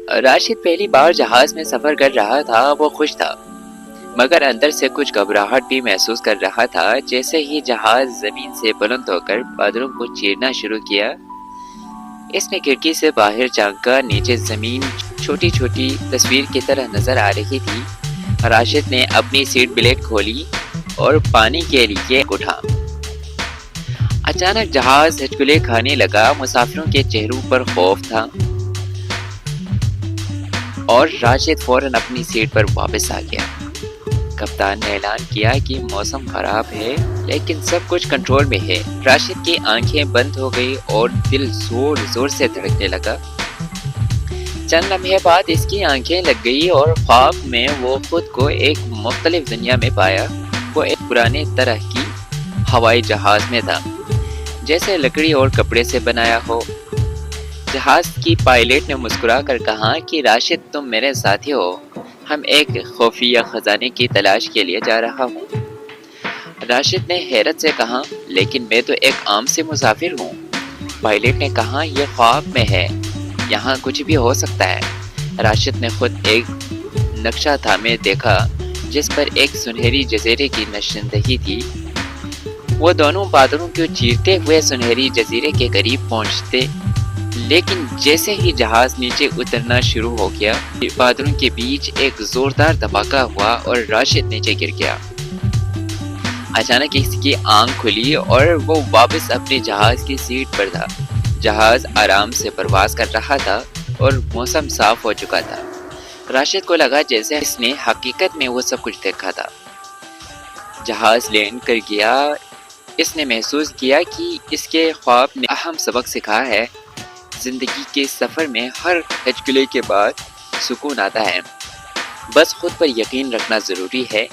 راشد پہلی بار جہاز میں سفر کر رہا تھا۔ وہ خوش تھا مگر اندر سے کچھ گھبراہٹ بھی محسوس کر رہا تھا۔ جیسے ہی جہاز زمین سے بلند ہو کر بادلوں کو چیرنا شروع کیا، اس نے کھڑکی سے باہر جھانکا۔ نیچے زمین چھوٹی چھوٹی تصویر کی طرح نظر آ رہی تھی۔ راشد نے اپنی سیٹ بیلٹ کھولی اور پانی کے لیے اٹھا۔ اچانک جہاز ہچکلے کھانے لگا۔ مسافروں کے چہروں پر خوف تھا اور راشد فوراً اپنی سیٹ پر واپس آ گیا۔ کپتان نے اعلان کیا کہ موسم خراب ہے لیکن سب کچھ کنٹرول میں ہے۔ راشد کی آنکھیں بند ہو گئی اور دل زور زور سے دھڑکنے لگا۔ چند لمحے بعد اس کی آنکھیں لگ گئی اور خواب میں وہ خود کو ایک مختلف دنیا میں پایا۔ وہ ایک پرانے طرح کی ہوائی جہاز میں تھا، جیسے لکڑی اور کپڑے سے بنایا ہو۔ جہاز کی پائلٹ نے مسکرا کر کہا کہ راشد تم میرے ساتھی ہو، ہم ایک خفیہ خزانے کی تلاش کے لیے جا رہا ہوں۔ راشد نے حیرت سے کہا لیکن میں تو ایک عام سے مسافر ہوں۔ پائلٹ نے کہا یہ خواب میں ہے، یہاں کچھ بھی ہو سکتا ہے۔ راشد نے خود ایک نقشہ تھامے دیکھا جس پر ایک سنہری جزیرے کی نشاندہی تھی۔ وہ دونوں بادلوں کو چیرتے ہوئے سنہری جزیرے کے قریب پہنچتے، لیکن جیسے ہی جہاز نیچے اترنا شروع ہو گیا، بادلوں کے بیچ ایک زوردار دھماکہ ہوا اور راشد نیچے گر گیا۔ اچانک اس کی آنکھ کھلی اور وہ واپس اپنے جہاز کی سیٹ پر تھا۔ جہاز آرام سے پرواز کر رہا تھا اور موسم صاف ہو چکا تھا۔ راشد کو لگا جیسے اس نے حقیقت میں وہ سب کچھ دیکھا تھا۔ جہاز لینڈ کر گیا۔ اس نے محسوس کیا کہ اس کے خواب نے اہم سبق سکھایا ہے۔ زندگی کے سفر میں ہر ہچکلے کے بعد سکون آتا ہے، بس خود پر یقین رکھنا ضروری ہے۔